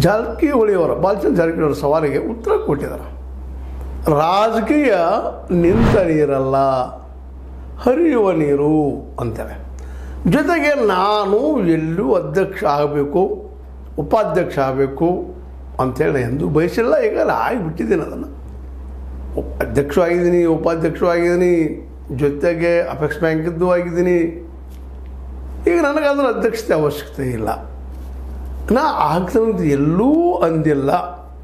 ಜಾರಕಿಹೊಳಿಯವರ ಬಾಲಚಂದ್ರ ಜಾರಕಿಹೊಳಿಯವರ ಸವಾಲಿಗೆ ಉತ್ತರ ಕೊಟ್ಟಿದ್ದಾರೆ. ರಾಜಕೀಯ ನಿಂತ ನೀರಲ್ಲ, ಹರಿಯುವ ನೀರು ಅಂತೇಳಿ. ಜೊತೆಗೆ ನಾನು ಎಲ್ಲೂ ಅಧ್ಯಕ್ಷ ಆಗಬೇಕು, ಉಪಾಧ್ಯಕ್ಷ ಆಗಬೇಕು ಅಂಥೇಳಿ ಎಂದೂ ಬಯಸಿಲ್ಲ. ಈಗ ಆಗಿಬಿಟ್ಟಿದ್ದೀನಿ. ಅದನ್ನು ಅಧ್ಯಕ್ಷ ಆಗಿದ್ದೀನಿ, ಉಪಾಧ್ಯಕ್ಷ ಆಗಿದ್ದೀನಿ, ಜೊತೆಗೆ ಅಪೆಕ್ಸ್ ಬ್ಯಾಂಕಿದ್ದು ಆಗಿದ್ದೀನಿ. ಈಗ ನನಗೆ ಅದರ ಅಧ್ಯಕ್ಷತೆ ಅವಶ್ಯಕತೆ ಇಲ್ಲ. ನಾ ಆಗ್ತಾನಂತ ಎಲ್ಲೂ ಅಂದಿಲ್ಲ.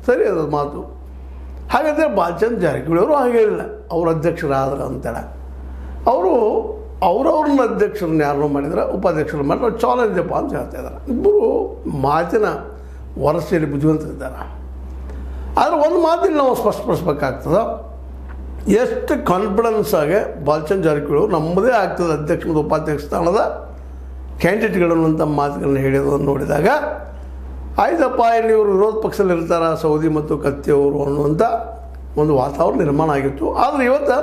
ಸರಿ, ಅದು ಮಾತು. ಹಾಗಾದರೆ ಬಾಲಚಂದ್ರ ಜಾರಕಿಹೊಳಿಯವರು ಹಾಗೆ ಹೇಳಿಲ್ಲ ಅವರು ಅಧ್ಯಕ್ಷರಾದ್ರೆ ಅಂತೇಳಿ. ಅವರು ಅವ್ರವ್ರನ್ನ ಅಧ್ಯಕ್ಷರನ್ನ ಯಾರನ್ನೂ ಮಾಡಿದ್ರೆ, ಉಪಾಧ್ಯಕ್ಷರು ಮಾಡಿದ್ರೆ ಚಾಲೆಂಜಪ್ಪ ಅಂತ ಹೇಳ್ತಾ ಇದ್ದಾರೆ. ಇಬ್ಬರು ಮಾತಿನ ವರಸೆಯಲ್ಲಿ ಬುದ್ಧಿವಂತರಿದ್ದಾರೆ. ಆದರೆ ಒಂದು ಮಾತಿಲ್ಲಿ ನಾವು ಸ್ಪಷ್ಟಪಡಿಸ್ಬೇಕಾಗ್ತದೆ. ಎಷ್ಟು ಕಾನ್ಫಿಡೆನ್ಸ್ ಆಗಿ ಬಾಲಚಂದ್ರ ಜಾರಕಿಹೊಳಿ ನಮ್ಮದೇ ಆಗ್ತದೆ ಅಧ್ಯಕ್ಷ ಮತ್ತು ಉಪಾಧ್ಯಕ್ಷ ಸ್ಥಾನದ ಕ್ಯಾಂಡಿಡೇಟ್ಗಳನ್ನಂಥ ಮಾತುಗಳನ್ನ ಹೇಳಿರೋದನ್ನು ನೋಡಿದಾಗ, ಆಯ್ತಪ್ಪ ಇಲ್ಲಿ ಇವರು ವಿರೋಧ ಪಕ್ಷದಲ್ಲಿ ಇರ್ತಾರೆ ಸೌದಿ ಮತ್ತು ಕತ್ತಿಯವರು ಅನ್ನುವಂಥ ಒಂದು ವಾತಾವರಣ ನಿರ್ಮಾಣ ಆಗಿತ್ತು. ಆದರೆ ಇವತ್ತು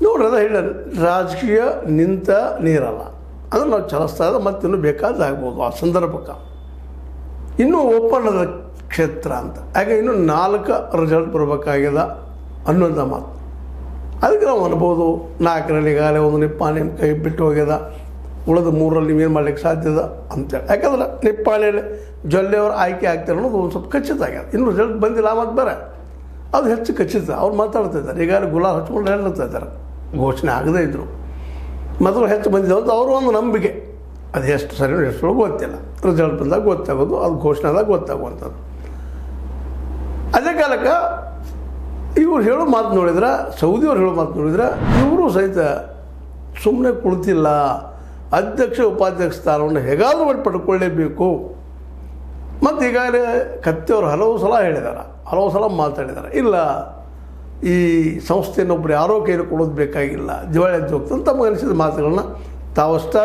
ನೋಡ್ರಿ, ಅದು ಹೇಳ ರಾಜಕೀಯ ನಿಂತ ನೀರಲ್ಲ, ಅದನ್ನು ನಾವು ಚಲಿಸ್ತಾ ಇದ್ದ ಮತ್ತಿನ್ನೂ ಬೇಕಾದಾಗ್ಬೋದು ಆ ಸಂದರ್ಭಕ್ಕೆ. ಇನ್ನೂ ಓಪನ್ ಅದ ಕ್ಷೇತ್ರ ಅಂತ, ಹಾಗೆ ಇನ್ನೂ 4 ರಿಸಲ್ಟ್ ಬರಬೇಕಾಗ್ಯದ ಅನ್ನುವಂಥ ಮಾತು. ಅದಕ್ಕೆ ನಾವು ಅನ್ಬೋದು 4ರಲ್ಲಿ ಈಗಾಗಲೇ ಒಂದು ನಿಪ್ಪಾಣಿ ಕೈ ಬಿಟ್ಟು ಹೋಗ್ಯದ, ಉಳಿದ 3ರಲ್ಲಿ ನೀವೇನು ಮಾಡ್ಲಿಕ್ಕೆ ಸಾಧ್ಯದ ಅಂತೇಳಿ. ಯಾಕಂದ್ರೆ ನಿಪ್ಪಾಣಿಯಲ್ಲಿ ಜೊಲ್ಲೆಯವರು ಆಯ್ಕೆ ಆಗ್ತಾರೆ ಅನ್ನೋದು ಒಂದು ಸ್ವಲ್ಪ ಖಚಿತ ಆಗ್ಯದ. ಇನ್ನೂ ರಿಸಲ್ಟ್ ಬಂದಿಲ್ಲ ಮತ್ತು ಬೇರೆ ಅದು ಹೆಚ್ಚು ಖಚಿತ. ಅವ್ರು ಮಾತಾಡ್ತಾ ಇದ್ದಾರೆ. ಈಗಾಗಲೇ ಗುಲಾಬ್ ಹಚ್ಕೊಂಡು ಹೇಳ್ತಾ ಇದ್ದಾರೆ, ಘೋಷಣೆ ಆಗದೇ ಇದ್ದರು. ಮೊದಲು ಹೆಚ್ಚು ಬಂದಿದೆ ಅಂತ ಅವರು ಒಂದು ನಂಬಿಕೆ. ಅದು ಎಷ್ಟು ಸರಿ ಎಷ್ಟು ಗೊತ್ತಿಲ್ಲ. ರಿಸಲ್ಟ್ ಬಂದಾಗ ಗೊತ್ತಾಗೋದು, ಅದು ಘೋಷಣೆ ಆದಾಗ ಗೊತ್ತಾಗುವಂಥದ್ದು. ಅದೇ ಕಾಲಕ್ಕೆ ಇವ್ರು ಹೇಳೋ ಮಾತು ನೋಡಿದ್ರೆ, ಸೌದಿಯವ್ರು ಹೇಳೋ ಮಾತು ನೋಡಿದ್ರೆ, ಇವರು ಸಹಿತ ಸುಮ್ಮನೆ ಕುಳಿತಿಲ್ಲ. ಅಧ್ಯಕ್ಷ ಉಪಾಧ್ಯಕ್ಷ ಸ್ಥಾನವನ್ನು ಹೇಗಾದರೂ ಮಾಡಿ ಪಡ್ಕೊಳ್ಳೇಬೇಕು. ಮತ್ತು ಈಗಾಗಲೇ ಕತ್ತಿಯವರು ಹಲವು ಸಲ ಹೇಳಿದ್ದಾರೆ, ಹಲವು ಸಲ ಮಾತಾಡಿದ್ದಾರೆ. ಇಲ್ಲ, ಈ ಸಂಸ್ಥೆಯನ್ನೊಬ್ಬರು ಯಾರೋ ಕೈಯಲ್ಲಿ ಕೊಡೋದು ಬೇಕಾಗಿಲ್ಲ, ದಿವಾಳಿ ಎದ್ದು ಹೋಗ್ತಂತ ತಮಗೆ ಅನಿಸಿದ ಮಾತುಗಳನ್ನ ತಾವಷ್ಟ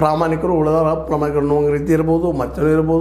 ಪ್ರಾಮಾಣಿಕರು, ಉಳಿದವರ ಪ್ರಾಮಾಣಿಕರು ಅನ್ನೋ ರೀತಿ ಇರ್ಬೋದು, ಮತ್ತೇನೂ ಇರ್ಬೋದು.